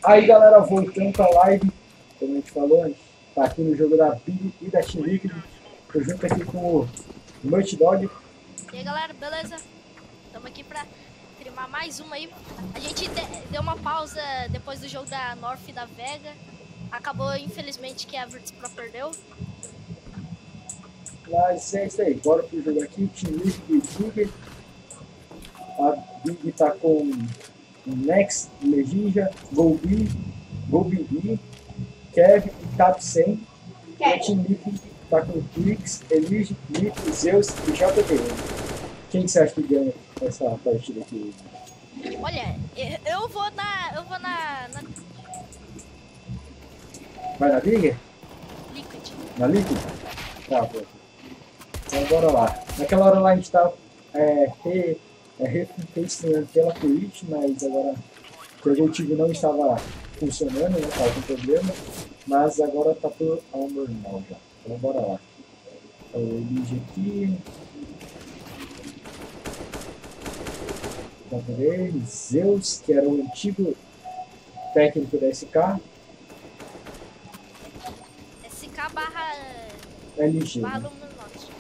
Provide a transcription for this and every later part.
Aí galera, voltando pra live, como a gente falou, a gente tá aqui no jogo da Big e da Team Liquid. Tô junto aqui com o Merch Dog. E aí galera, beleza? Estamos aqui pra streamar mais uma aí. A gente deu uma pausa depois do jogo da North e da Vega. Acabou, infelizmente, que a Virtus Pro perdeu. Mas é isso aí, bora pro jogo aqui, Team Liquid e Big. A Big tá com Nex, Legija, Golbi, Kevin e Tap 100. E a Team Liquid tá com Twix, Elige, Nitro, Zeus e JTM. Quem você acha que ganha essa partida aqui? Olha, eu vou na Vai na Big? Liquid. Na Liquid? Tá, pô. Então bora lá. Naquela hora lá a gente tá refacendo pela Twitch, mas agora o time não estava funcionando, né? Tava com problema. Mas agora tá tudo ao normal já. Então bora lá. Eu elige aqui. Zeus, que era o antigo técnico da SK. SK barra LG. barra Luminosity.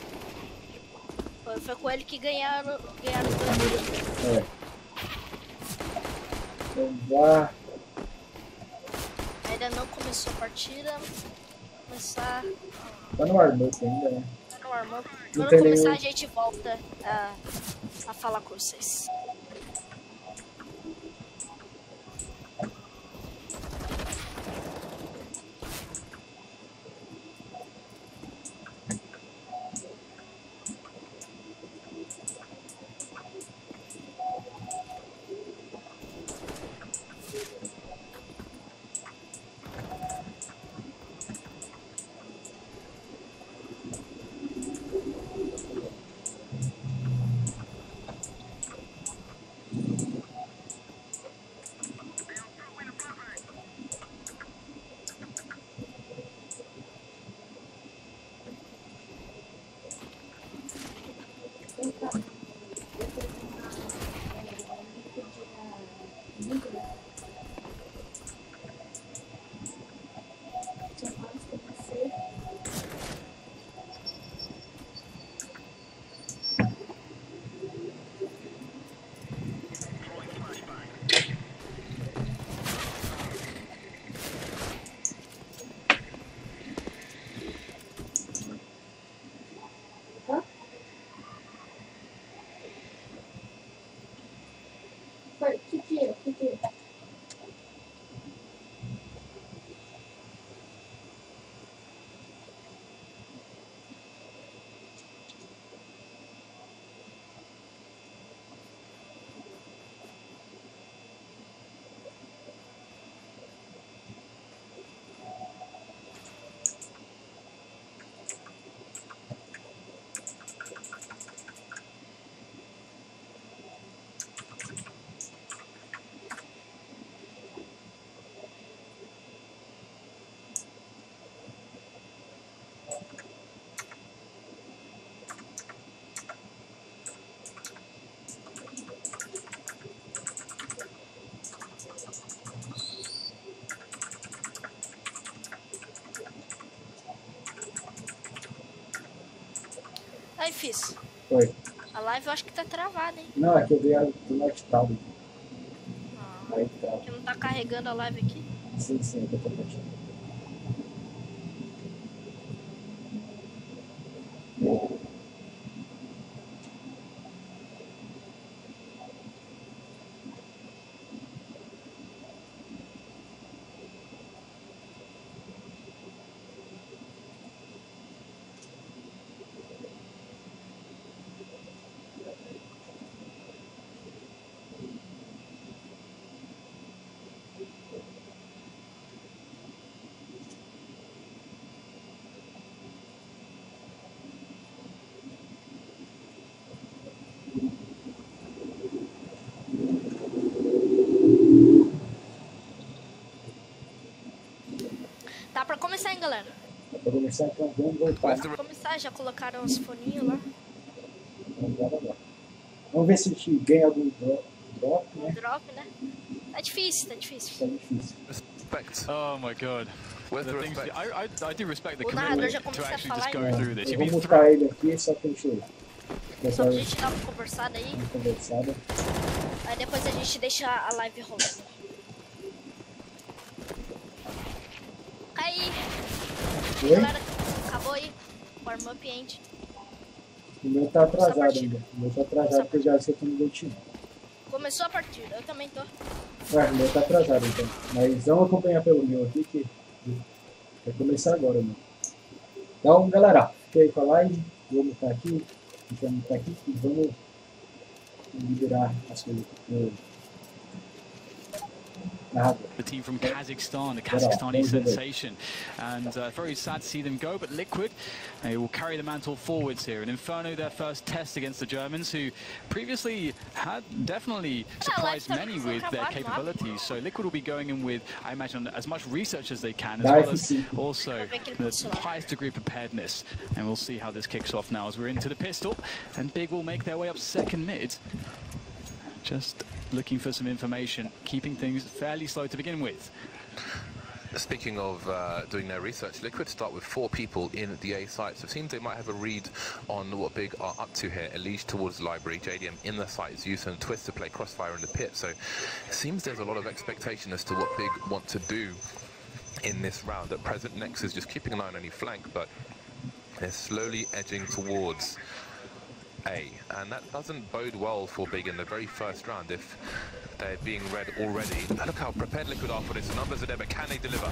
Foi com ele que ganharam o É. Vamos lá. Ainda não começou a partida. Começar. Tá no warm-up ainda, né? Tá no warm-up. Não Quando tem começar nenhum... a gente volta a falar com vocês. Aí, fiz. Oi. A live eu acho que tá travada, hein? Não, é que eu dei a do Noctado. Aí tá. Que não tá carregando a live aqui. Sim, sim, eu tô partindo. Tá pra começar, hein, galera? Pra começar, então vamos voltar. Pra começar, já colocaram os foninhos lá. Vamos ver se a gente ganha algum drop, né? Drop, né? Tá difícil, tá difícil. Tá difícil. Respect. Oh my god. Where's the The things, respect? I do respect the O narrador já commitment to começa a actually falar just e go through this. Eu You've vou been mutar ele aqui, só que deixa eu... só pra gente dar uma conversada aí. Uma conversada. Aí depois a gente deixa a live rolando. Aí, Oi? galera, acabou aí. Warm up end. O meu tá atrasado ainda. O meu tá atrasado porque eu já sei que eu não vou tirar. Começou a partida, eu também tô. Ué, o meu tá atrasado então. Mas vamos acompanhar pelo meu aqui que vai começar agora, meu. Então, galera, fiquei aí com a live. Vou mutar aqui. A gente vai mutar aqui e vamos liberar as coisas. the team from Kazakhstan, the Kazakhstani sensation, and very sad to see them go, but Liquid will carry the mantle forwards here. And Inferno, their first test against the Germans, who previously had definitely surprised many with their capabilities. So Liquid will be going in with, I imagine, as much research as they can, as well as also the highest degree of preparedness. And we'll see how this kicks off now as we're into the pistol, and Big will make their way up second mid. Just looking for some information, keeping things fairly slow to begin with. Speaking of doing their research, Liquid start with 4 people in the A site, so it seems they might have a read on what Big are up to here. Eleague towards the library, JDM in the site, Zeus and Twist to play Crossfire in the pit, so it seems there's a lot of expectation as to what Big want to do in this round. At present, Nex is just keeping an eye on any flank, but they're slowly edging towards A, and that doesn't bode well for Big in the very first round if they're being read already. Look how prepared Liquid are for this. The numbers are there, but can they deliver?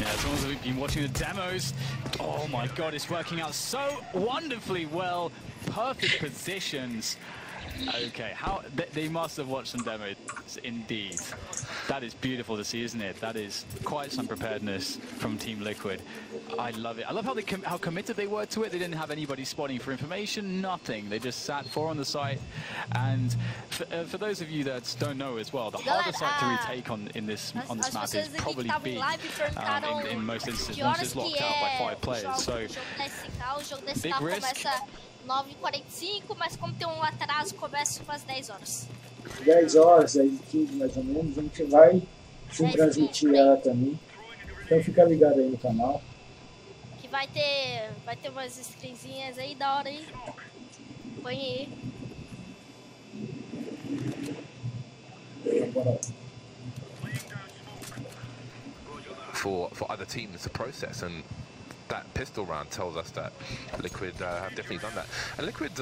Yeah, as long as we've been watching the demos, oh my god, it's working out so wonderfully well. Perfect positions. Okay, how they must have watched some demos indeed. That is beautiful to see, isn't it? That is quite some preparedness from Team Liquid. I love it. I love how how committed they were to it. They didn't have anybody spotting for information, nothing. They just sat 4 on the site. And for those of you that don't know as well, the hardest site to retake on this map is probably B. In most instances, once it's locked out by 5 players. So big risk. 9h45, mas como tem um atraso, começa às 10 horas. 10 horas, 10h15 mais ou menos, a gente vai transmitir ela também. Então fica ligado aí no canal. Que vai ter umas screenzinhas aí da hora aí. Põe aí. For other teams to process, and that pistol round tells us that Liquid have definitely done that. And Liquid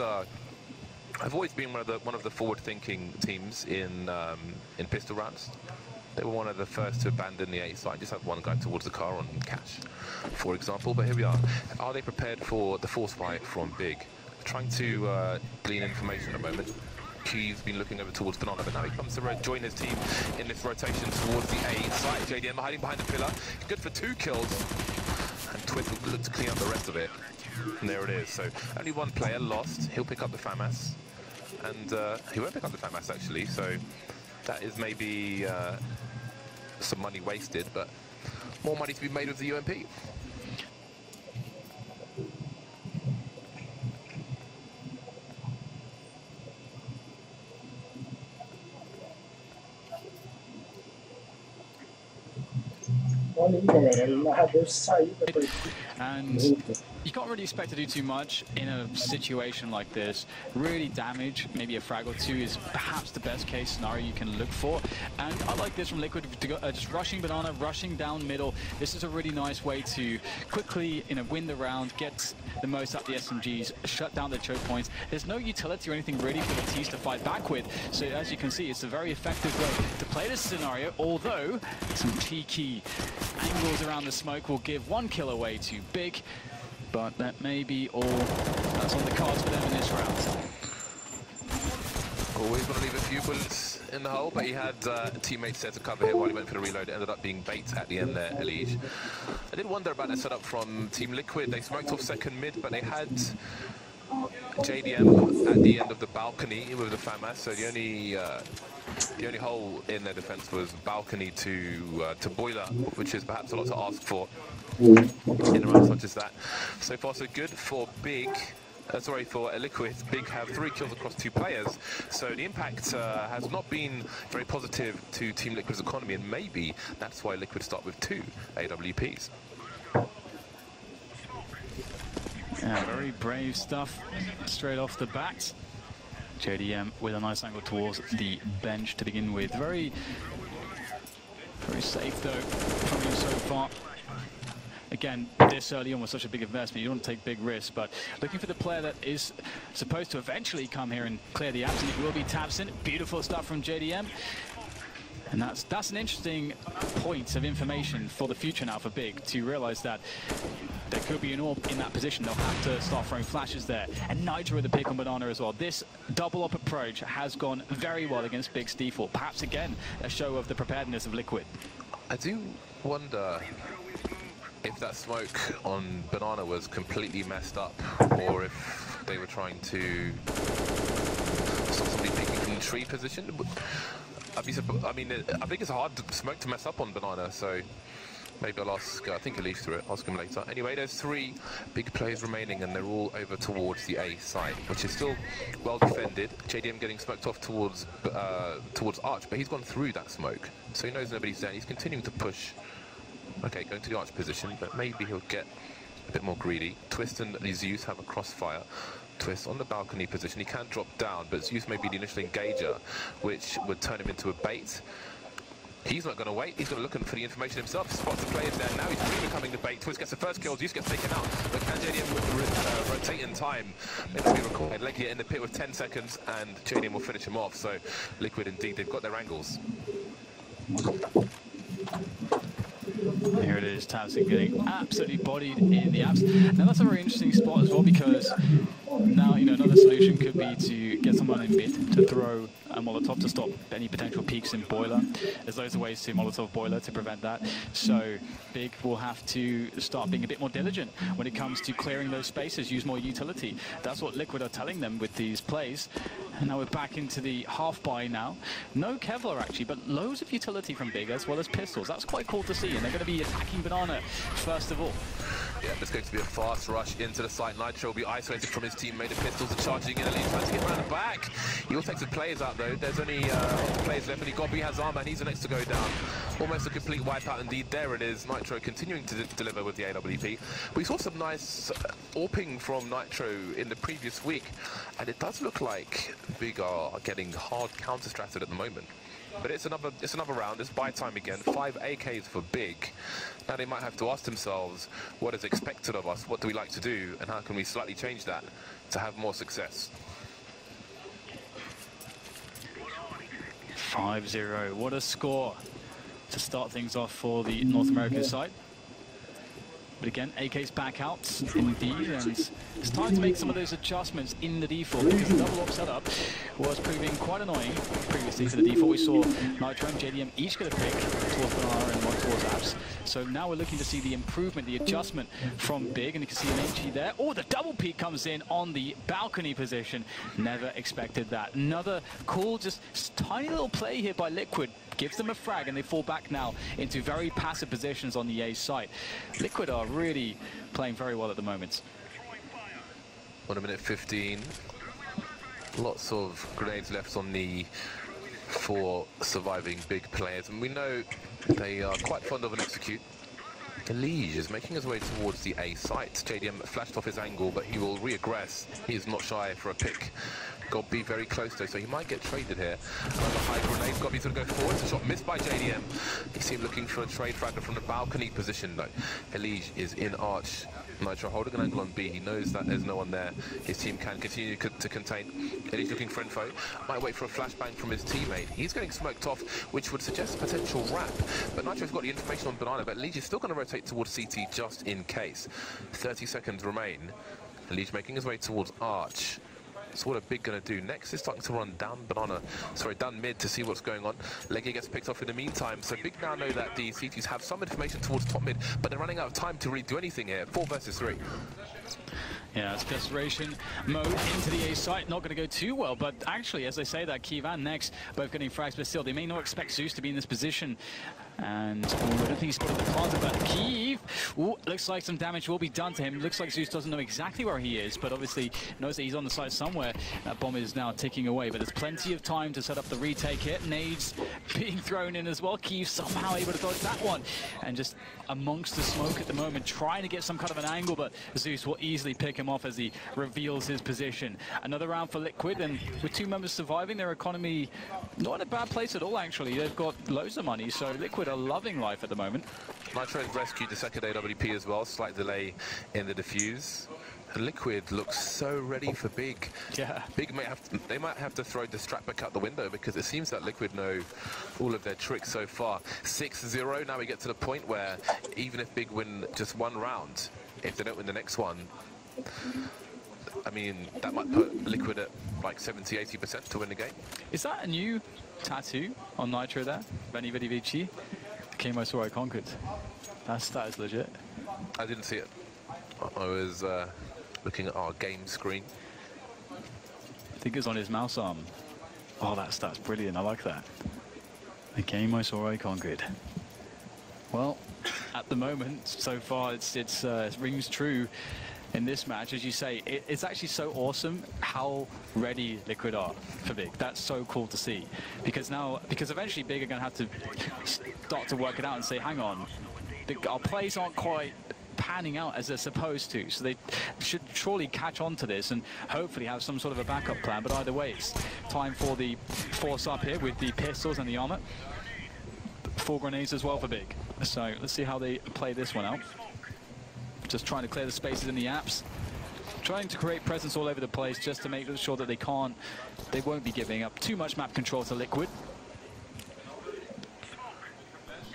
have always been one of the forward-thinking teams in pistol rounds. They were one of the first to abandon the A side. Just have one guy towards the car on Cash, for example. But here we are. Are they prepared for the force fight from Big? Trying to glean information at the moment. Key's been looking over towards Banana, but now he comes to join his team in this rotation towards the A side. JDM hiding behind the pillar. Good for 2 kills. And Twist will look to clean up the rest of it. And there it is. So only one player lost. He'll pick up the FAMAS. And he won't pick up the FAMAS actually. So that is maybe some money wasted, but more money to be made with the UMP. Olha aí, galera, o narrador saiu da partida. And you can't really expect to do too much in a situation like this. Really damage, maybe a frag or 2 is perhaps the best case scenario you can look for. And I like this from Liquid, to go, just rushing Banana, rushing down middle. This is a really nice way to quickly, win the round, get the most out of the SMGs, shut down the choke points. There's no utility or anything really for the T's to fight back with. So as you can see, it's a very effective way to play this scenario, although some cheeky angles around the smoke will give 1 kill away to Big, but that may be all that's on the cards for them in this round. Always want to leave a few bullets in the hole, but he had teammates there to cover here while he went for the reload. It ended up being bait at the end there, Eleague. I did wonder about the setup from Team Liquid. They smoked off second mid, but they had JDM at the end of the balcony with the FAMAS, so the only hole in their defense was balcony to boiler, which is perhaps a lot to ask for in a round such as that. So far so good for Big. sorry, for Liquid, Big have 3 kills across 2 players, so the impact has not been very positive to Team Liquid's economy, and maybe that's why Liquid start with 2 AWPs. Yeah, very brave stuff straight off the bat. JDM with a nice angle towards the bench to begin with. Very safe though from him so far. Again, this early on was such a big investment, you don't take big risks, but looking for the player that is supposed to eventually come here and clear the abs, and it will be Tabson. Beautiful stuff from JDM. And that's an interesting point of information for the future now for Big, to realize that there could be an AWP in that position. They'll have to start throwing flashes there. And Nitro with the pick on Banana as well. This double up approach has gone very well against Big's default. Perhaps again, a show of the preparedness of Liquid. I do wonder if that smoke on Banana was completely messed up, or if they were trying to stop somebody peeking from the tree position. I mean, I think it's a hard smoke to mess up on Banana, so maybe I'll ask, I think Elise through it, ask him later. Anyway, there's 3 big players remaining, and they're all over towards the A site, which is still well defended. JDM getting smoked off towards Arch, but he's gone through that smoke, so he knows nobody's there. He's continuing to push. Okay, going to the Arch position, but maybe he'll get a bit more greedy. Twist and Zeus have a crossfire. Twist on the balcony position. He can drop down, but Zeus may be the initial engager, which would turn him into a bait. He's not going to wait. He's going to look for the information himself. Spots the players there. Now he's really becoming the bait. Twist gets the first kill. Zeus gets taken out. But can JDM rotate in time? It'll be recorded. Legia in the pit with 10 seconds, and JDM will finish him off. So Liquid, indeed, they've got their angles. Here it is, Tabson getting absolutely bodied in the abs. Now that's a very interesting spot as well, because now, you know, another solution could be to get someone in mid to throw a Molotov to stop any potential peaks in Boiler. There's loads of ways to Molotov Boiler to prevent that. So Big will have to start being a bit more diligent when it comes to clearing those spaces, use more utility. That's what Liquid are telling them with these plays. And now we're back into the half buy now. No Kevlar actually, but loads of utility from Big as well as pistols. That's quite cool to see, and they're going to be attacking Banana first of all. Yeah, there's going to be a fast rush into the site. Nitro will be isolated from his teammate. The pistols are charging in. Elite trying to get around the back. He will take some players out though. There's only players left. Only Gobby has armor, and he's the next to go down. Almost a complete wipeout indeed. There it is. Nitro continuing to deliver with the AWP. We saw some nice AWPing from Nitro in the previous week, and it does look like Big are getting hard counter-stratted at the moment. But it's another round. It's buy time again. 5 AKs for Big. Now they might have to ask themselves, what is expected of us? What do we like to do? And how can we slightly change that to have more success? 5-0. What a score to start things off for the North American side. But again, AK's back out indeed, and it's time to make some of those adjustments in the default, because the double op setup was proving quite annoying previously for the default. We saw Nitro and JDM each get a pick towards Banana and one towards Abs. So now we're looking to see the improvement, the adjustment from Big, and you can see an HE there. Oh, the double peek comes in on the balcony position. Never expected that. Another cool, just tiny little play here by Liquid. Gives them a frag, and they fall back now into very passive positions on the A site. Liquid are really playing very well at the moment. 1 minute 15. Lots of grenades left on the 4 surviving Big players, and we know they are quite fond of an execute. Eleague is making his way towards the A site. JDM flashed off his angle, but he will re-aggress. He is not shy for a pick. Gobby very close though, so he might get traded here. Another high grenade. Gobby's going to go forward. It's a shot missed by JDM. You see him looking for a trade fragment from the balcony position though. Eleague is in Arch. Nitro holding an angle on B. He knows that there's no one there. His team can continue to contain. Eleague looking for info. Might wait for a flashbang from his teammate. He's getting smoked off, which would suggest a potential wrap. But Nitro's got the information on Banana, but Eleague is still going to rotate towards CT just in case. 30 seconds remain. Eleague making his way towards Arch. So what are Big going to do next? Is starting to run down down mid to see what's going on. Legia gets picked off in the meantime. So Big now know that the CTs have some information towards top mid, but they're running out of time to really do anything here. 4 versus 3. Yeah, it's desperation mode into the A site. Not going to go too well, but actually, as they say that, Kivan next, both getting frags, but still, they may not expect Zeus to be in this position. And I don't think he's spotted the plaza, but Kiev, looks like some damage will be done to him. Looks like Zeus doesn't know exactly where he is, but obviously knows that he's on the side somewhere. That bomb is now ticking away, but there's plenty of time to set up the retake here. Nades being thrown in as well. Kiev somehow able to dodge that one. And just amongst the smoke at the moment, trying to get some kind of an angle, but Zeus will easily pick him off as he reveals his position. Another round for Liquid, and with 2 members surviving, their economy not in a bad place at all, actually. They've got loads of money, so Liquid are loving life at the moment. Nitro's rescued the second AWP as well, slight delay in the defuse. And Liquid looks so ready for Big. Yeah. Big they might have to throw the strap back out the window, because it seems that Liquid know all of their tricks so far. 6-0, now we get to the point where even if Big win just 1 round, if they don't win the next one, I mean, that might put Liquid at like 70-80% to win the game. Is that a new tattoo on Nitro there? Veni Vidi Vici? Came I saw I conquered. That is legit. I didn't see it. I was looking at our game screen. I think it's on his mouse arm. Oh, that's brilliant. I like that. The game I saw I conquered. Well, at the moment, so far, it rings true in this match. As you say, it's actually so awesome how ready Liquid are for Big. That's so cool to see, because eventually Big are going to have to start to work it out and say, hang on, our plays aren't quite panning out as they're supposed to, so they should surely catch on to this and hopefully have some sort of a backup plan. But either way, it's time for the force up here with the pistols and the armor. 4 grenades as well for Big. So let's see how they play this one out. Just trying to clear the spaces in the apps, trying to create presence all over the place just to make sure that they won't be giving up too much map control to Liquid.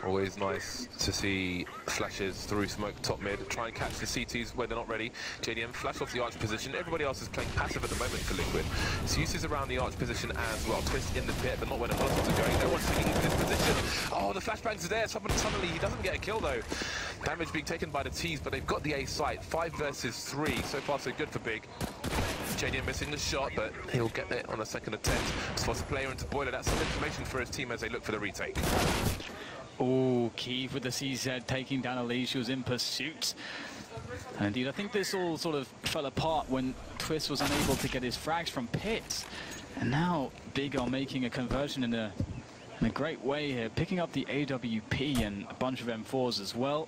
Always nice to see flashes through smoke top mid, try and catch the CTs where they're not ready. JDM flash off the arch position. Everybody else is playing passive at the moment for Liquid. Zeus is around the arch position as well. Twist in the pit, but not where the Molotovs are going. No one's taking into this position. Oh, the flashbang's there. Suddenly he doesn't get a kill though. Damage being taken by the T's, but they've got the A site. 5 versus 3. So far so good for Big. JDM missing the shot, but he'll get it on a second attempt. Spots a player into boiler. That's some information for his team as they look for the retake. Oh, Kiev with the CZ taking down Eleague. She was in pursuit. And indeed, I think this all sort of fell apart when Twist was unable to get his frags from pits. And now Big are making a conversion in a great way here, picking up the AWP and a bunch of M4s as well.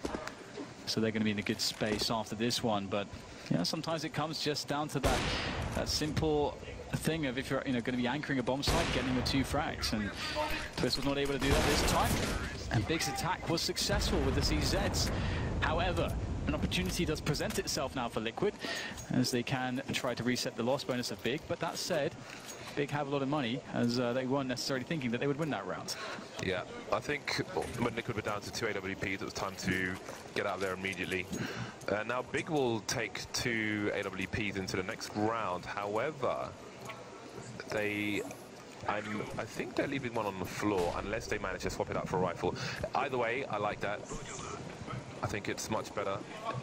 So they're going to be in a good space after this one. But yeah, sometimes it comes just down to that simple thing of if you're going to be anchoring a bomb site, getting the 2 frags. And Twist was not able to do that this time. And Big's attack was successful with the CZs. However, an opportunity does present itself now for Liquid, as they can try to reset the loss bonus of Big. But that said, Big have a lot of money, as they weren't necessarily thinking that they would win that round. Yeah, I think when Liquid were down to 2 AWPs, it was time to get out there immediately. Now Big will take 2 AWPs into the next round. However, I think they're leaving one on the floor unless they manage to swap it out for a rifle. Either way, I like that. I think it's much better.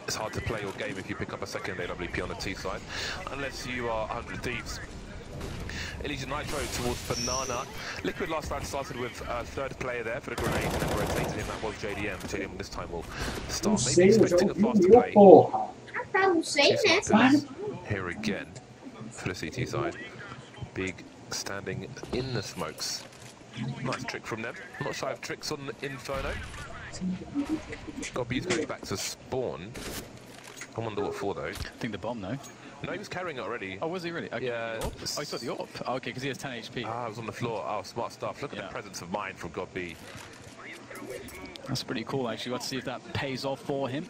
It's hard to play your game if you pick up a second AWP on the T side, unless you are 100 Thieves. Eleague Nitro towards Banana. Liquid last round started with a 3rd player there for the grenade, and then rotated him. That was JDM. JDM this time will start maybe expecting a faster play. Here again for the CT side. Big standing in the smokes. Nice trick from them. Not shy of tricks on Inferno. Gobby's going back to spawn. I wonder what for though. I think the bomb, though. No, he was carrying it already. Oh, was he really? Okay. Yeah. Oh, he saw the AWP. Oh, okay, because he has 10 HP. Ah, it was on the floor. Oh, smart stuff. Look at the presence of mind from Gobby. That's pretty cool, actually. Let's see if that pays off for him.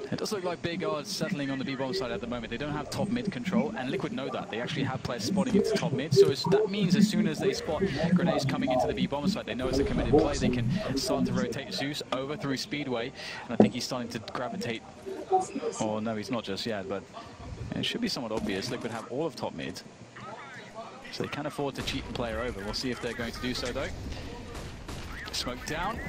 It does look like Big are settling on the B-bomb side at the moment. They don't have top mid control, and Liquid know that. They actually have players spotting into top mid, so that means as soon as they spot grenades coming into the B-bomb side, they know it's a committed play. They can start to rotate Zeus over through Speedway, and I think he's starting to gravitate. Oh, no, he's not just yet, but it should be somewhat obvious. Liquid have all of top mid, so they can afford to cheat the player over. We'll see if they're going to do so, though. Smoke down.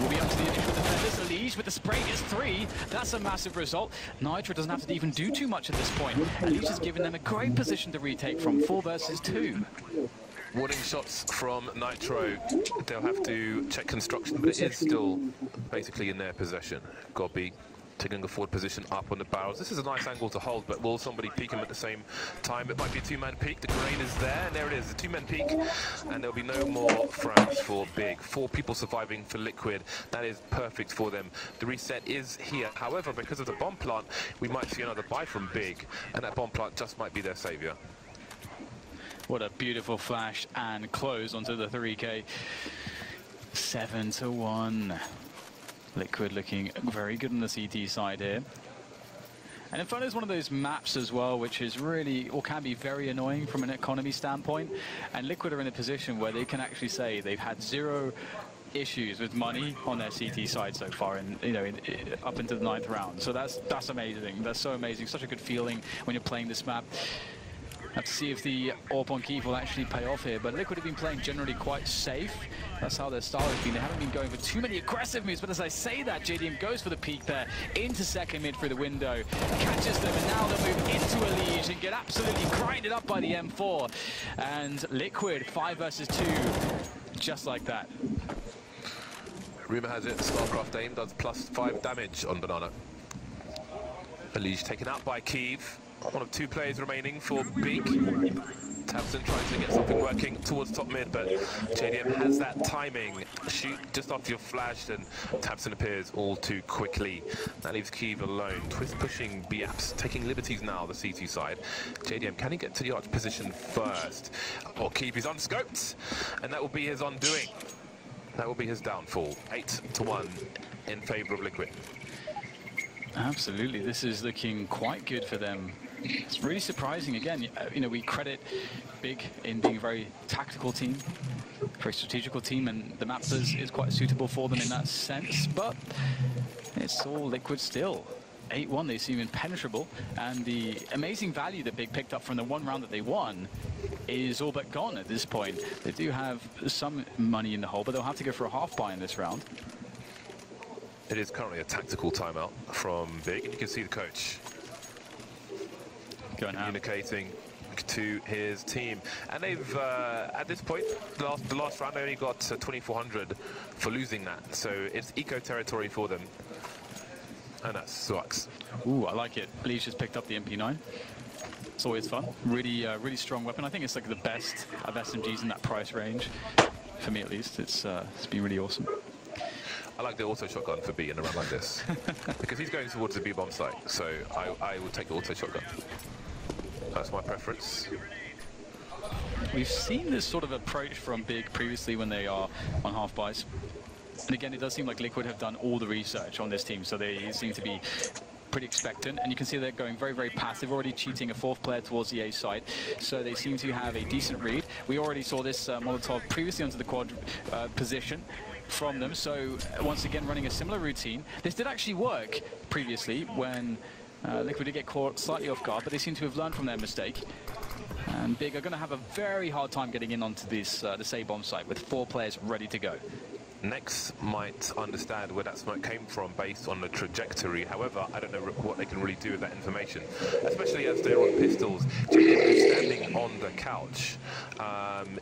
Will be up to the initial defenders. Eleague with the spray is 3. That's a massive result. Nitro doesn't have to even do too much at this point. Eleague has given them a great position to retake from. 4 versus 2. Warning shots from Nitro. They'll have to check construction, but it is still basically in their possession. Gobby taking a forward position up on the barrels. This is a nice angle to hold, but will somebody peek him at the same time? It might be a two-man peek. The grenade is there, and there it is, a two-man peek. And there'll be no more frags for Big. 4 people surviving for Liquid. That is perfect for them. The reset is here. However, because of the bomb plant, we might see another buy from Big, and that bomb plant just might be their savior. What a beautiful flash and close onto the 3K. 7-1. Liquid looking very good on the CT side here. And Inferno is one of those maps as well, which is really, or can be very annoying from an economy standpoint. And Liquid are in a position where they can actually say they've had 0 issues with money on their CT side so far, and up into the 9th round. So that's amazing. That's so amazing. Such a good feeling when you're playing this map. Have to see if the AWP on Keith will actually pay off here, but Liquid have been playing generally quite safe. That's how their style has been. They haven't been going for too many aggressive moves, but as I say that, JDM goes for the peek there, into second mid through the window, catches them, and now they'll move into Eleague and get absolutely grinded up by the M4. And Liquid, 5 versus 2, just like that. Rumour has it, Starcraft aim does +5 damage on Banana. Eleague taken out by Keith. One of 2 players remaining for Big. tabseN trying to get something working towards top mid, but JDM has that timing. Shoot just after you're flashed, and tabseN appears all too quickly. That leaves Keeve alone. Twist pushing BAPS, taking liberties now, the CT side. JDM, can he get to the arch position first? Or Keeve is unscoped, and that will be his undoing. That will be his downfall. 8-1 in favour of Liquid. Absolutely, this is looking quite good for them. It's really surprising. Again, we credit Big in being a very tactical team, very strategical team, and the map is quite suitable for them in that sense, but it's all Liquid still. 8-1, they seem impenetrable, and the amazing value that Big picked up from the one round that they won is all but gone at this point. They do have some money in the hole, but they'll have to go for a half buy in this round. It is currently a tactical timeout from Big, and you can see the coach communicating to his team. And they've, at this point, the last round, they only got 2,400 for losing that. So it's eco territory for them. And that sucks. Ooh, I like it. Eleague just picked up the MP9. It's always fun. Really, really strong weapon. I think it's like the best of SMGs in that price range. For me, at least. It's been really awesome. I like the auto shotgun for B in a round like this. Because he's going towards the B bomb site. So I would take the auto shotgun. That's my preference. We've seen this sort of approach from Big previously when they are on half buys. And again, it does seem like Liquid have done all the research on this team, so they seem to be pretty expectant. And you can see they're going very, very passive, already cheating a fourth player towards the A side. So they seem to have a decent read. We already saw this Molotov previously onto the quad position from them. So once again, running a similar routine. This did actually work previously when Liquid did get caught slightly off guard, but they seem to have learned from their mistake. And Big are going to have a very hard time getting in onto this this A bomb site with 4 players ready to go. Next might understand where that smoke came from based on the trajectory. However, I don't know what they can really do with that information, especially as they're on pistols. JDM is standing on the couch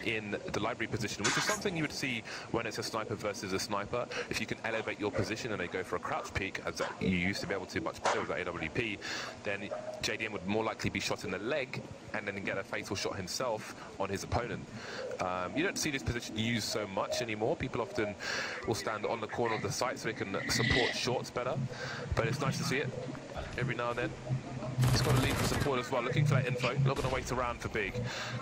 in the library position, which is something you would see when it's a sniper versus a sniper. If you can elevate your position and they go for a crouch peek, as you used to be able to much better with the AWP, then JDM would more likely be shot in the leg and then get a fatal shot himself on his opponent. You don't see this position used so much anymore. People often will stand on the corner of the site so they can support shorts better, but it's nice to see it every now and then. He's got to leave for support as well, looking for that info, not going to wait around for Big.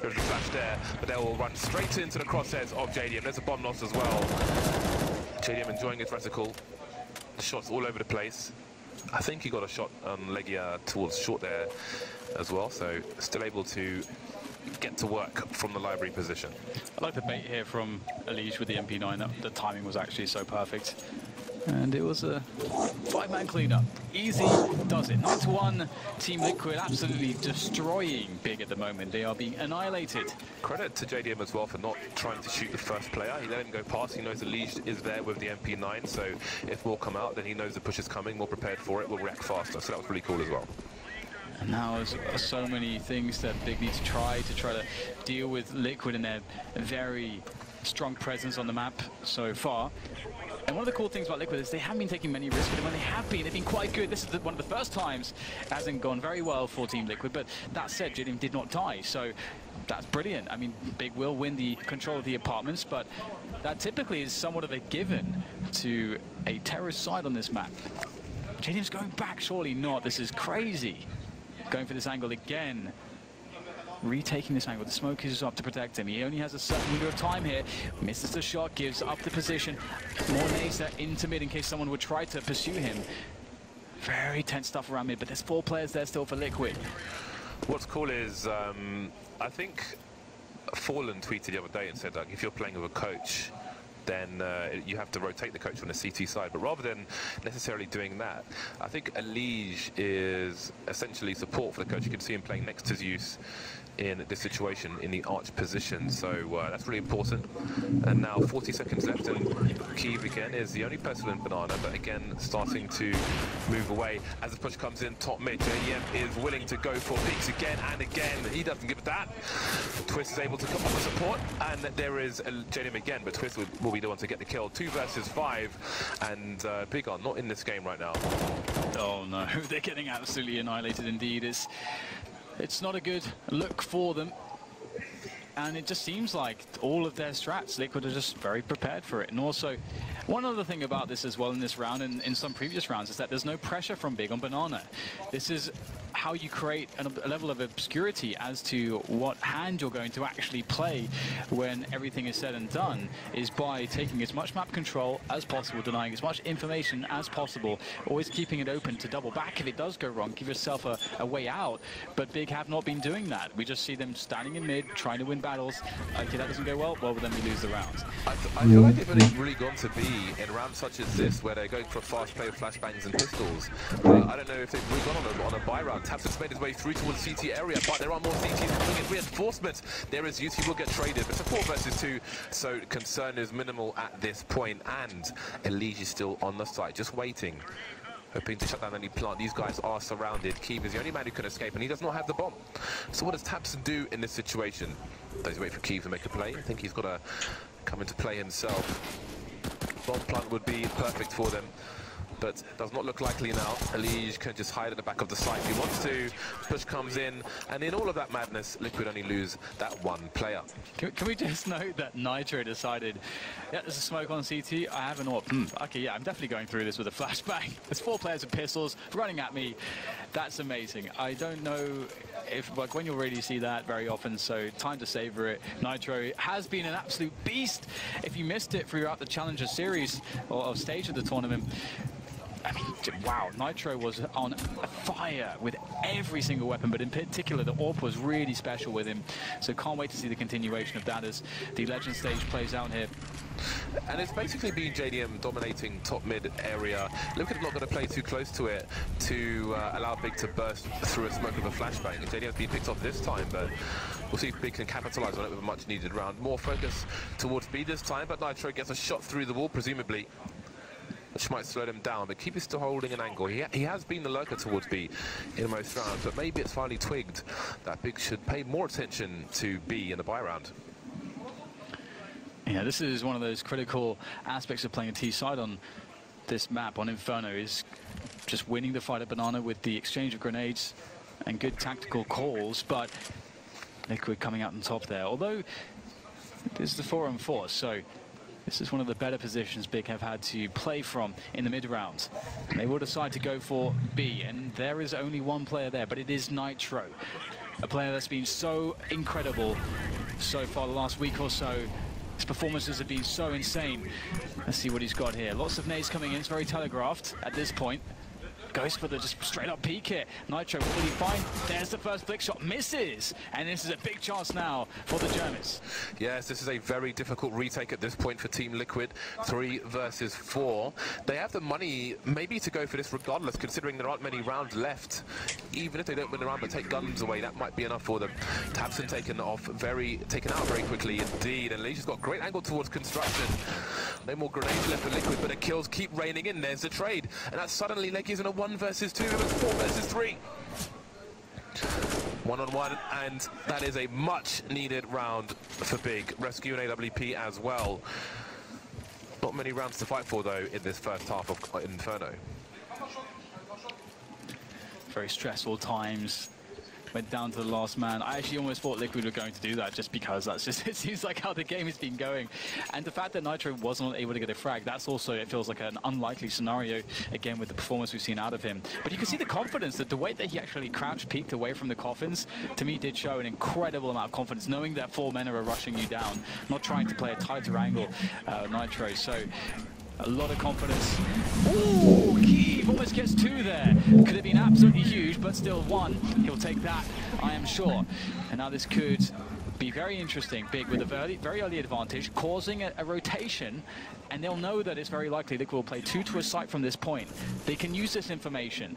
There's a flash there, but they will run straight into the crosshairs of JDM. There's a bomb loss as well. JDM enjoying his reticle. Shots all over the place. I think he got a shot on Legia towards short there as well, so still able to get to work from the library position. I like the bait here from Eleague with the MP9. The timing was actually so perfect. And it was a 5-man cleanup. Easy does it. 9-1, Team Liquid absolutely destroying Big at the moment. They are being annihilated. Credit to JDM as well for not trying to shoot the first player. He let him go past. He knows Eleague is there with the MP9, so if more come out, then he knows the push is coming, more prepared for it, will react faster. So that was really cool as well. And now there's so many things that Big need to try to deal with Liquid and their very strong presence on the map so far. And one of the cool things about Liquid is they haven't been taking many risks, but when they have been, they've been quite good. This is one of the first times it hasn't gone very well for Team Liquid, but that said, JDM did not die, so that's brilliant. I mean, Big will win the control of the apartments, but that typically is somewhat of a given to a terrorist side on this map. JDM's going back, surely not. This is crazy. Going for this angle again. Retaking this angle. The smoke is up to protect him. He only has a certain window of time here. Misses the shot, gives up the position. More nades there into mid in case someone would try to pursue him. Very tense stuff around mid, but there's 4 players there still for Liquid. What's cool is, I think Fallen tweeted the other day and said, like, if you're playing with a coach, then you have to rotate the coach on the CT side. But rather than necessarily doing that, I think Eleague is essentially support for the coach. You can see him playing next to Zeus in this situation in the arch position, so that's really important. And now 40 seconds left, and Keeve again is the only person in Banana, but again starting to move away as the push comes in top mid. JDM is willing to go for peaks again and again. He doesn't give it that. Twist is able to come up with support, and there is JDM again, but Twist will be the one to get the kill. 2 versus 5, and Big are not in this game right now. Oh no, they're getting absolutely annihilated indeed. It's not a good look for them. And it just seems like all of their strats, Liquid are just very prepared for it. And also, one other thing about this as well in this round and in some previous rounds is that there's no pressure from Big on Banana. This is how you create a level of obscurity as to what hand you're going to actually play when everything is said and done, is by taking as much map control as possible, denying as much information as possible, always keeping it open to double back if it does go wrong, give yourself a way out. But Big have not been doing that. We just see them standing in mid, trying to win battles. Okay, that doesn't go well, then we lose the round. I feel like they've only really gone to B in rounds such as this, where they're going for a fast play with flashbangs and pistols. I don't know if they've really gone on a buy round. Tabson's made his way through towards CT area, but there are more CTs coming in. Reinforcement. There is UT will get traded, but it's a 4 versus 2, so concern is minimal at this point, and Eleague is still on the site, just waiting, hoping to shut down any plant. These guys are surrounded. Keeve is the only man who can escape, and he does not have the bomb. So what does Tabson do in this situation? Does he wait for Keeve to make a play? I think he's got to come into play himself. Bomb plant would be perfect for them, but it does not look likely now. Eleague can just hide at the back of the site if he wants to. Push comes in, and in all of that madness, Liquid only lose that 1 player. Can we just note that Nitro decided, yeah, there's a smoke on CT, I have an AWP. Okay, yeah, I'm definitely going through this with a flashbang. There's 4 players with pistols running at me. That's amazing. I don't know if, like, when you'll really see that very often, so time to savor it. Nitro has been an absolute beast. If you missed it throughout the Challenger series or stage of the tournament, I mean, wow, Nitro was on fire with every single weapon, but in particular, the AWP was really special with him. So can't wait to see the continuation of that as the Legend stage plays out here. And it's basically been JDM dominating top mid area. Liquid are not going to play too close to it to allow Big to burst through a smoke of a flashbang. JDM's been picked off this time, but we'll see if Big can capitalize on it with a much needed round. More focus towards B this time, but Nitro gets a shot through the wall, presumably, which might slow them down, but Keeve is still holding an angle. He has been the lurker towards B in most rounds, but maybe it's finally twigged that Big should pay more attention to B in the buy round. Yeah, this is one of those critical aspects of playing a T side on this map, on Inferno, is just winning the fight at Banana with the exchange of grenades and good tactical calls, but Liquid coming out on top there. Although this is the 4-on-4, so this is one of the better positions Big have had to play from in the mid-round. They will decide to go for B, and there is only 1 player there, but it is Nitro. A player that's been so incredible so far the last week or so. His performances have been so insane. Let's see what he's got here. Lots of nades coming in. It's very telegraphed at this point. Goes for the just straight up peek here. Nitro, what will he find? There's the first flick shot, misses! And this is a big chance now for the Germans. Yes, this is a very difficult retake at this point for Team Liquid. 3 versus 4. They have the money maybe to go for this regardless, considering there aren't many rounds left. Even if they don't win the round but take guns away, that might be enough for them. Tabson taken out very quickly indeed, and Leash has got great angle towards construction. No more grenades left for Liquid, but the kills keep raining in. There's the trade, and that's suddenly Leggy is in a 1 versus 2. It was 4 versus 3. 1-on-1, and that is a much-needed round for Big. Rescue and AWP as well. Not many rounds to fight for, though, in this first half of Inferno. Very stressful times. Went down to the last man. I actually almost thought Liquid were going to do that just because that's just, it seems like how the game has been going. And the fact that Nitro wasn't able to get a frag, that's also, it feels like an unlikely scenario, again, with the performance we've seen out of him. But you can see the confidence, that the way that he actually crouched, peeked away from the coffins, to me did show an incredible amount of confidence, knowing that 4 men are rushing you down, not trying to play a tighter angle, Nitro. So, a lot of confidence. Ooh, Keeve almost gets 2 there. Could have been absolutely huge, but still 1. He'll take that, I am sure. And now this could be very interesting. Big with a very early advantage, causing a rotation, and they'll know that it's very likely Liquid will play 2 to a site from this point. They can use this information.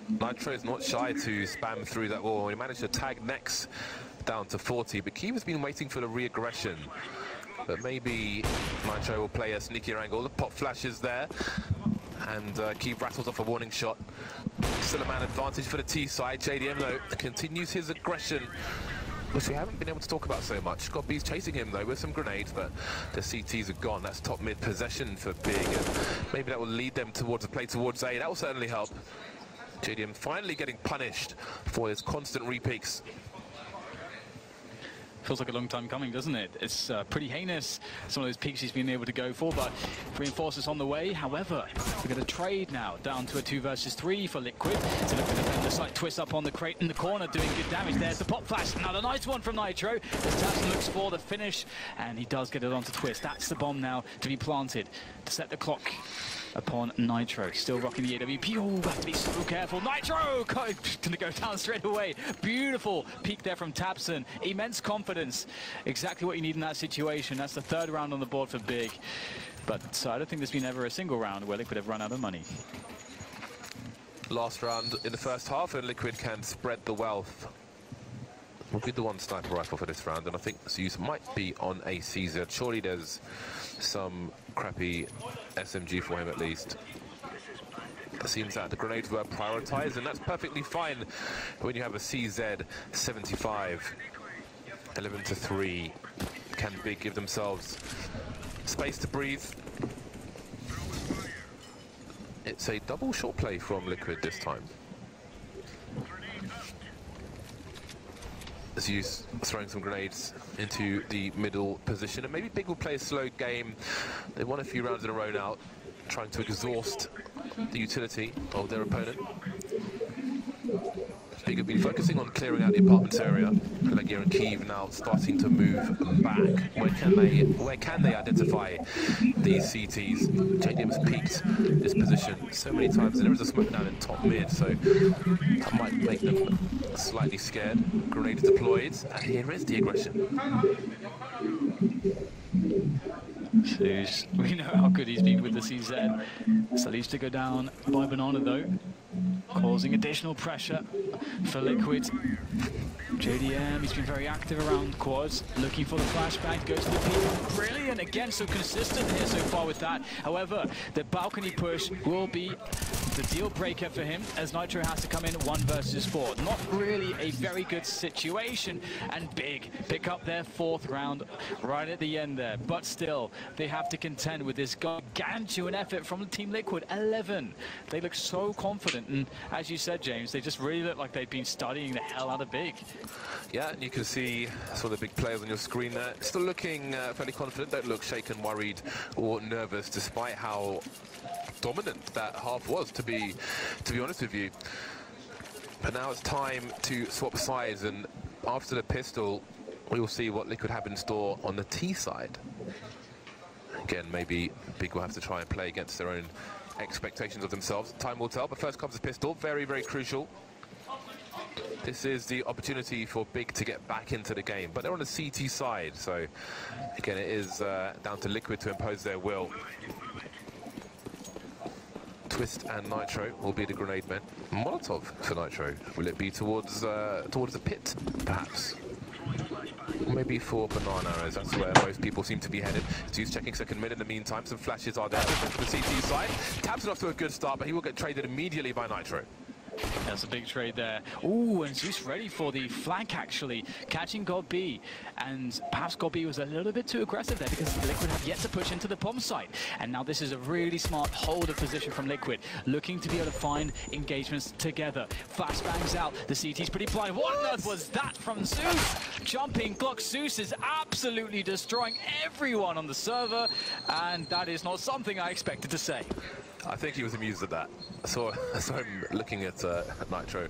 Nitro is not shy to spam through that wall. He managed to tag Nex down to 40, but Keeve has been waiting for the re-aggression. But maybe Nitro will play a sneakier angle. The pop flashes there, and Keeve rattles off a warning shot. Still a man advantage for the T side. JDM, though, continues his aggression, which we haven't been able to talk about so much. Got B's chasing him, though, with some grenades, but the CTs are gone. That's top mid possession for Big, and maybe that will lead them towards a play towards A. That will certainly help. JDM finally getting punished for his constant repeaks. Feels like a long time coming, doesn't it? It's pretty heinous, some of those peaks he's been able to go for, but reinforcements on the way. However, we're going to trade now down to a 2 versus 3 for Liquid. To look to defend the site, twist up on the crate in the corner, doing good damage. There's the pop flash. Another nice one from Nitro. As Tatson looks for the finish, and he does get it onto Twist. That's the bomb now to be planted to set the clock upon Nitro. Still rocking the AWP. Oh, have to be so careful. Nitro going to go down straight away. Beautiful peek there from Tatson. Immense confidence. Exactly what you need in that situation. That's the 3rd round on the board for Big. But I don't think there's been ever a single round where Liquid have run out of money. Last round in the first half, and Liquid can spread the wealth. We'll be the 1 sniper rifle for this round, and I think Zeus might be on a CZ. Surely there's some crappy SMG for him at least. It seems that the grenades were prioritized, and that's perfectly fine when you have a CZ 75. 11-3. Can Big give themselves space to breathe? It's a double short play from Liquid this time. Zeus throwing some grenades into the middle position, and maybe Big will play a slow game. They won a few rounds in a row now, trying to exhaust the utility of their opponent. Big have been focusing on clearing out the apartments area. Eleague and Keeve now starting to move back. Where can they identify these CTs? JDM has peaked this position so many times, and there is a smoke down in top mid, so that might make them slightly scared. Grenades deployed, and here is the aggression. Zeus, we know how good he's been with the CZ. So leaves to go down by Banana, though, causing additional pressure for Liquid. JDM, he's been very active around quads, looking for the flashbang, goes to the peak. Brilliant, again, so consistent here so far with that. However, the balcony push will be the deal breaker for him, as Nitro has to come in 1 versus 4. Not really a very good situation, and Big pick up their 4th round right at the end there. But still, they have to contend with this gargantuan effort from Team Liquid. 11. They look so confident, and as you said, James, they just really look like they've been studying the hell out of Big. Yeah, and you can see some of the big players on your screen there. Still looking fairly confident, don't look shaken, worried, or nervous, despite how dominant that half was, to be honest with you. But now it's time to swap sides, and after the pistol, we will see what Liquid have in store on the T side. Again, maybe Big will have to try and play against their own expectations of themselves. Time will tell, but first comes the pistol. Very, very crucial. This is the opportunity for Big to get back into the game, but they're on the CT side, so again, it is down to Liquid to impose their will. Twist and Nitro will be the grenade men. Molotov for Nitro. Will it be towards the pit, perhaps? Or maybe for Banana, as that's where most people seem to be headed. Zeus checking second mid in the meantime. Some flashes are there from the CT side. Tabs off to a good start, but he will get traded immediately by Nitro. That's a big trade there. Ooh, and Zeus ready for the flank, actually. Catching God B. And perhaps God B was a little bit too aggressive there because Liquid have yet to push into the bomb site. And now this is a really smart hold of position from Liquid, looking to be able to find engagements together. Flashbangs out. The CT's pretty blind. What on earth was that from Zeus? Jumping Glock. Zeus is absolutely destroying everyone on the server. And that is not something I expected to say. I think he was amused at that. I saw him looking at Nitro,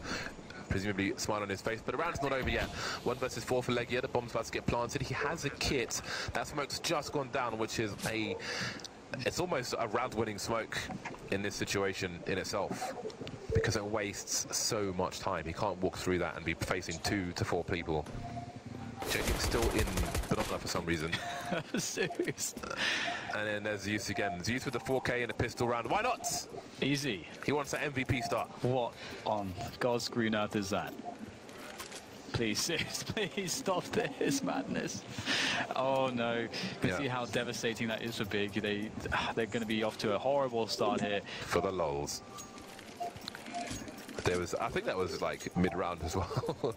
presumably smile on his face, but the round's not over yet. 1 versus 4 for Legia. The bomb's about to get planted. He has a kit. That smoke's just gone down, which is it's almost a round-winning smoke in this situation in itself, because it wastes so much time. He can't walk through that and be facing 2 to 4 people. JDM's still in Banana for some reason. Zeus. And then there's Zeus again. Zeus with the 4K and a pistol round. Why not? Easy. He wants that MVP start. What on God's green earth is that? Please, Zeus, please stop this madness. Oh no. You can see how devastating that is for Big. They're going to be off to a horrible start here. For the lols. I think that was like mid-round as well.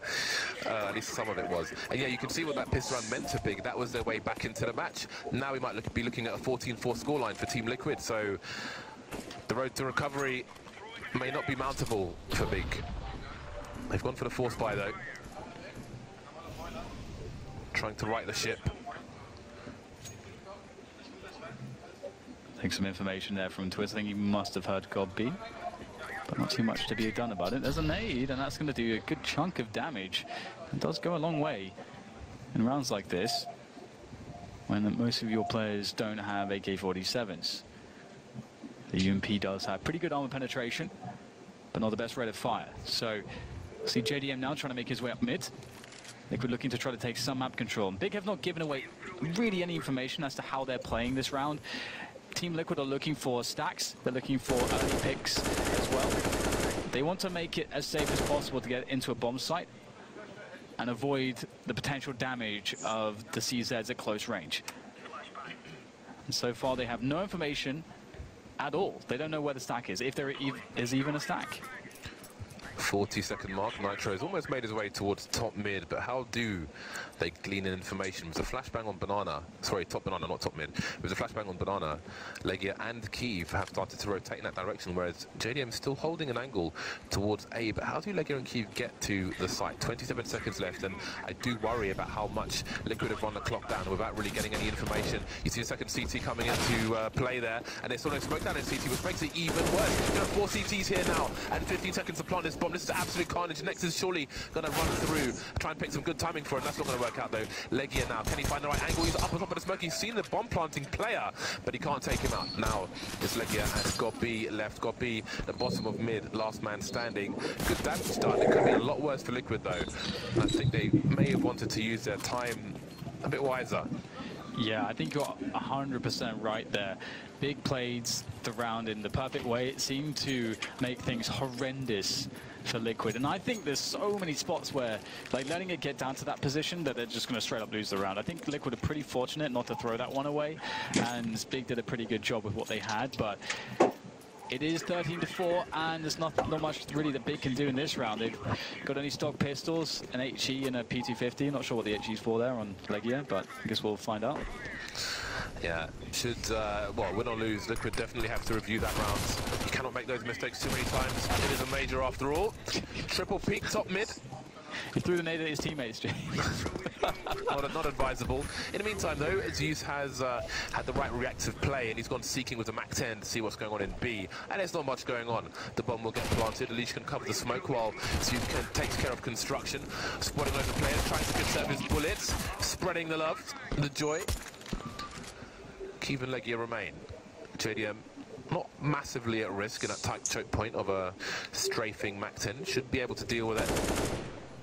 At least some of it was. And yeah, you can see what that pistol round meant to Big. That was their way back into the match. Now we might be looking at a 14-4 scoreline for Team Liquid. So the road to recovery may not be mountable for Big. They've gone for the force buy though. Trying to right the ship. I think some information there from Twitter. I think you must have heard God B. But not too much to be done about it. There's a nade, and that's going to do a good chunk of damage. It does go a long way in rounds like this, when most of your players don't have AK-47s. The UMP does have pretty good armor penetration, but not the best rate of fire. So, see JDM now trying to make his way up mid. Liquid looking to try to take some map control. Big have not given away really any information as to how they're playing this round. Team Liquid are looking for stacks. They're looking for early picks as well. They want to make it as safe as possible to get into a bomb site and avoid the potential damage of the CZs at close range. And so far they have no information at all. They don't know where the stack is, if there is even a stack. 40-second mark. Nitro has almost made his way towards top mid, but how do they glean in information? It was a flashbang on Banana. Sorry, top Banana, not top mid. It was a flashbang on Banana. Legia and Kiev have started to rotate in that direction, whereas JDM is still holding an angle towards A. But how do Legia and Kiev get to the site? 27 seconds left, and I do worry about how much Liquid have run the clock down without really getting any information. You see a second CT coming into play there, and there's still no smoke down in CT, which makes it even worse. There are 4 CTs here now, and 15 seconds to plant this bomb. This is absolute carnage. Next is surely going to run through, try and pick some good timing for it. That's not going to work out though. Legia now, can he find the right angle? He's up on top of the smoke. He's seen the bomb planting player, but he can't take him out. Now it's Legia has got B left. Got B, the bottom of mid, last man standing. Good damage done. It could be a lot worse for Liquid though. I think they may have wanted to use their time a bit wiser. Yeah, I think you're 100% right there. Big played the round in the perfect way. It seemed to make things horrendous for Liquid. And I think there's so many spots where, like, letting it get down to that position that they're just going to straight up lose the round. I think Liquid are pretty fortunate not to throw that one away. And Big did a pretty good job with what they had. But it is 13-4, and there's not much really that Big can do in this round. They've got only stock pistols, an HE and a P250. Not sure what the HE's for there on Legia, but I guess we'll find out. Yeah, should, well, win or lose, Liquid definitely have to review that round. You cannot make those mistakes too many times. It is a major after all. Triple peak, top mid. He threw the nade at his teammates, Jay. not advisable. In the meantime, though, Zeus has had the right reactive play, and he's gone seeking with the MAC-10 to see what's going on in B. And there's not much going on. The bomb will get planted. Leash can cover the smoke while Zeus takes care of construction. Spotting loads of players, trying to conserve his bullets, spreading the love, the joy. Kiev and Legia remain. JDM not massively at risk in that tight choke point of a strafing MAC-10. Should be able to deal with it.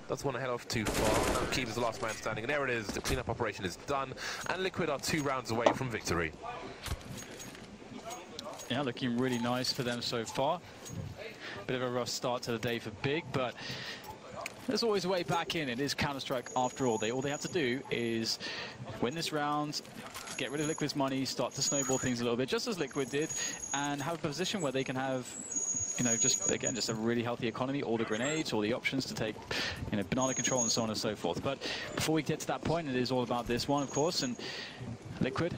Doesn't want to head off too far. Now Kiev is the last man standing, and there it is. The cleanup operation is done, and Liquid are 2 rounds away from victory. Yeah, looking really nice for them so far. Bit of a rough start to the day for Big, but there's always a way back in. It is Counter-Strike after all. All they have to do is win this round, get rid of Liquid's money, start to snowball things a little bit, just as Liquid did, and have a position where they can have you know, just again, just a really healthy economy, all the grenades, all the options to take, you know, banana control and so on and so forth. But before we get to that point, it is all about this one, of course, and Liquid,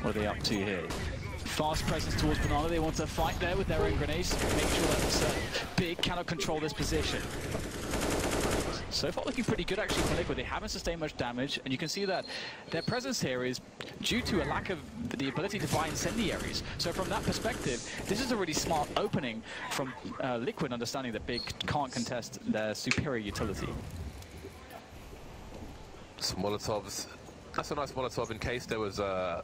what are they up to here? Fast presence towards banana, they want to fight there with their own grenades, make sure that Big cannot control this position. So far looking pretty good actually for Liquid. They haven't sustained much damage, and you can see that their presence here is due to a lack of the ability to buy incendiaries. So from that perspective, this is a really smart opening from Liquid, understanding that Big can't contest their superior utility. Some Molotovs. That's a nice Molotov in case there was a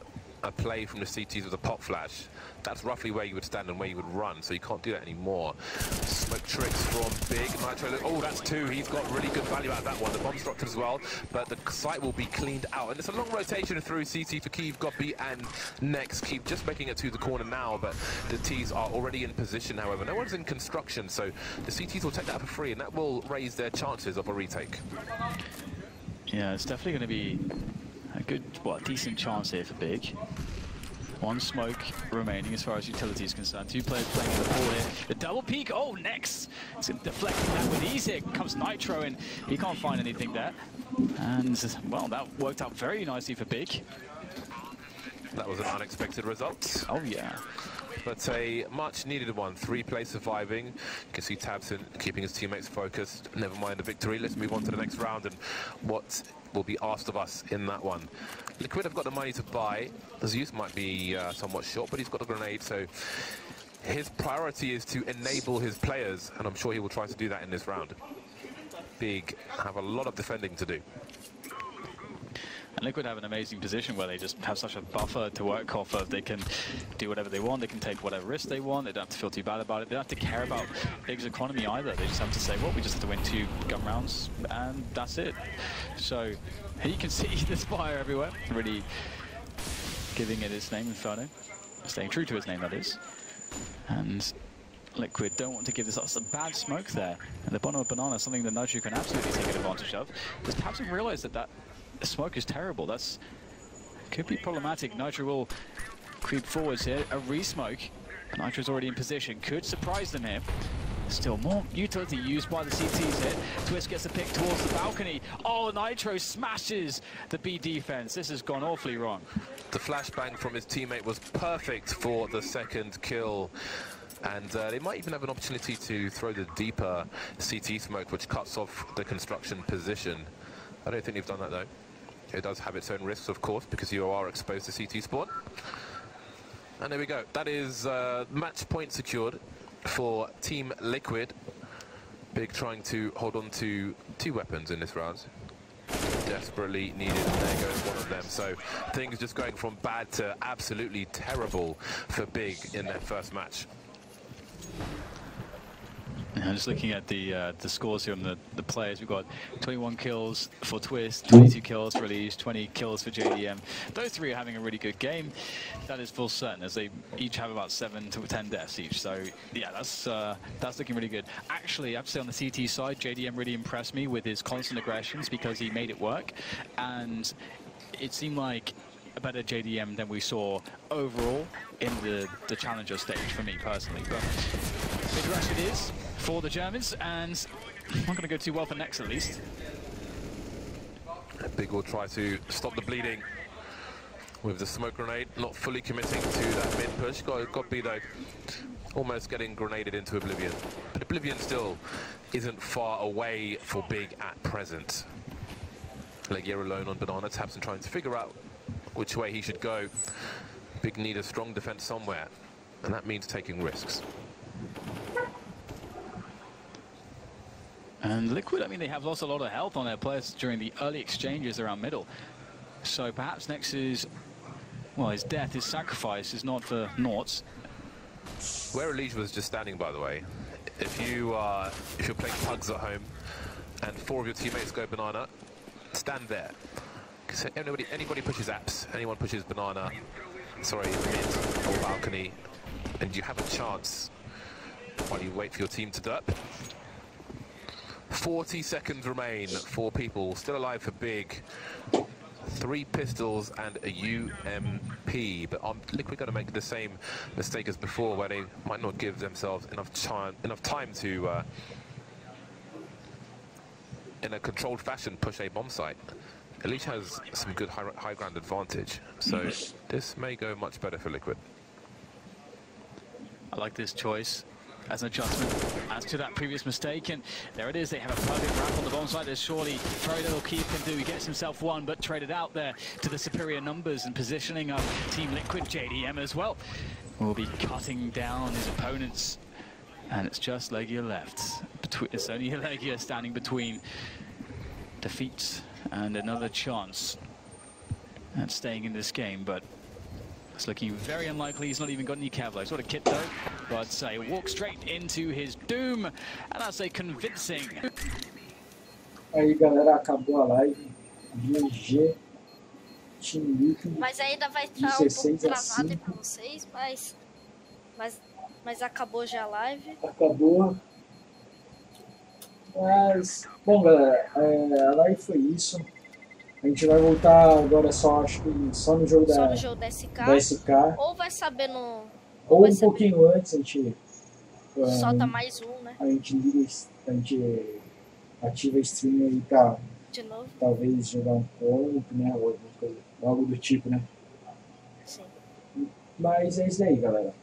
play from the CTs with a pop flash. That's roughly where you would stand and where you would run, so you can't do that anymore. Smoke tricks from Big. Nitro, oh, that's 2. He's got really good value out of that one. The bomb structure as well, but the site will be cleaned out. And it's a long rotation through CT for Kiev, Goppy, and Next. Kiev just making it to the corner now, but the Ts are already in position, however. No one's in construction, so the CTs will take that for free, and that will raise their chances of a retake. Yeah, it's definitely going to be a good, well, a decent chance here for Big. 1 smoke remaining as far as utility is concerned. 2 players playing in the pool here. The double peek, oh, Next! It's deflecting that with ease here. Comes Nitro, and he can't find anything there. And, well, that worked out very nicely for Big. That was an unexpected result. Oh, yeah. But a much needed one. 3 players surviving. You can see Tabson keeping his teammates focused. Never mind the victory. Let's move on to the next round and what will be asked of us in that one. Liquid have got the money to buy. Zeus might be somewhat short, but he's got a grenade, so his priority is to enable his players, and I'm sure he will try to do that in this round. Big have a lot of defending to do. And Liquid have an amazing position where they just have such a buffer to work off of. They can do whatever they want, they can take whatever risk they want, they don't have to feel too bad about it, they don't have to care about Big's economy either. They just have to say, well, we just have to win 2 gun rounds, and that's it. So, you can see the Spire everywhere, really giving it its name, Inferno. Staying true to its name, that is. And Liquid don't want to give this up. It's a bad smoke there. And the bottom of banana, something that Nitro can absolutely take advantage of. Because Tabson realized that the smoke is terrible. That's could be problematic. Nitro will creep forwards here. A re-smoke. Nitro's already in position. Could surprise them here. Still more utility used by the CTs here. Twist gets a pick towards the balcony. Oh, Nitro smashes the B defense. This has gone awfully wrong. The flashbang from his teammate was perfect for the 2nd kill. And they might even have an opportunity to throw the deeper CT smoke, which cuts off the construction position. I don't think they've done that, though. It does have its own risks, of course, because you are exposed to CT spawn. And there we go. That is match point secured for Team Liquid. Big trying to hold on to 2 weapons in this round. Desperately needed, and there goes one of them. So things just going from bad to absolutely terrible for Big in their first match. And just looking at the scores here on the players, we've got 21 kills for Twist, 22 kills for Elise, 20 kills for JDM. Those 3 are having a really good game. That is full certain, as they each have about 7 to 10 deaths each. So yeah, that's looking really good. Actually, I have to say on the CT side, JDM really impressed me with his constant aggressions because he made it work, and it seemed like a better JDM than we saw overall in the challenger stage for me personally. But big rush it is for the Germans, and not going to go too well for Next at least. Big will try to stop the bleeding with the smoke grenade, not fully committing to that mid push. Got B though, almost getting grenaded into oblivion. But oblivion still isn't far away for Big at present. Eleague alone on banana. Tabson trying to figure out which way he should go. Big need a strong defense somewhere, and that means taking risks. And Liquid, I mean, they have lost a lot of health on their players during the early exchanges around middle. So perhaps Nex's, well, his death, his sacrifice is not for naught. Where Eleague was just standing, by the way, if you're playing pugs at home and 4 of your teammates go banana, stand there. Because anybody pushes apps, anyone pushes banana, sorry, mid or balcony, and you have a chance while you wait for your team to derp. 40 seconds remain. 4 people still alive for Big. 3 pistols and a UMP, but Liquid going to make the same mistake as before, where they might not give themselves enough time to, in a controlled fashion, push a bomb site. Elite has some good high ground advantage, so this may go much better for Liquid. I like this choice as an adjustment as to that previous mistake, and there it is. They have a perfect wrap on the bomb site. There's surely very little Keith can do. He gets himself one, but traded out there to the superior numbers and positioning of Team Liquid. JDM as well will be cutting down his opponents, and it's just Legia left. It's only Legia standing between defeat and another chance at staying in this game, but it's looking very unlikely. He's not even got any Kevlar. He's got a kit though, but he walks straight into his doom, and that's a convincing. Aí galera, acabou a live. GG Team Liquid. Mas ainda vai estar um pouco travado aí pra vocês, mas acabou já a live. Acabou. Mas, bom galera, a live foi isso. A gente vai voltar agora só, acho que só no jogo da SK. Ou vai saber no... Ou um pouquinho antes a gente... solta mais um, né? A gente ativa a stream aí pra... De novo? Talvez jogar um pouco, né? Ou alguma coisa, algo do tipo, né? Sim. Mas é isso aí, galera.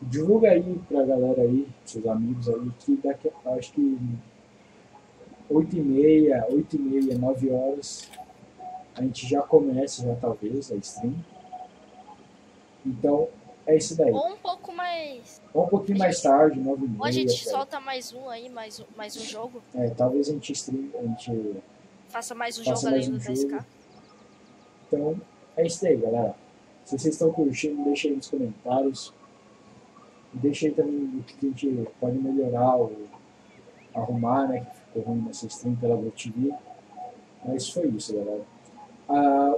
Divulga aí pra galera aí, seus amigos aí, que daqui a, acho que 8h30, 9 horas, a gente já começa, já talvez, a stream. Então, é isso daí. Ou um pouco mais... Ou um pouquinho mais tarde, 9h30. Ou a gente solta mais um aí, mais um jogo. Talvez a gente stream, a gente... Faça mais um jogo além do SK. Então, é isso daí, galera. Se vocês estão curtindo, deixa aí nos comentários. Deixa aí também o que a gente pode melhorar ou arrumar, né? Que ficou ruim nessa stream pela Glr TV. Mas foi isso, galera.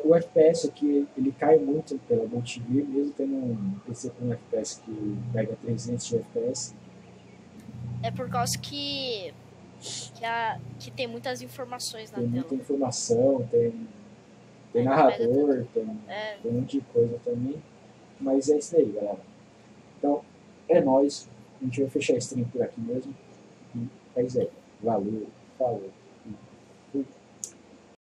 O FPS aqui, ele cai muito pela Glr TV, mesmo tendo um PC com um FPS que pega 300 de FPS. É por causa que tem muitas informações na tela. Tem muita informação, tem narrador, tem um monte de coisa também. Mas é isso aí, galera. Então, é nóis. A gente vai fechar a stream por aqui mesmo. E é isso aí. Valeu. Falou.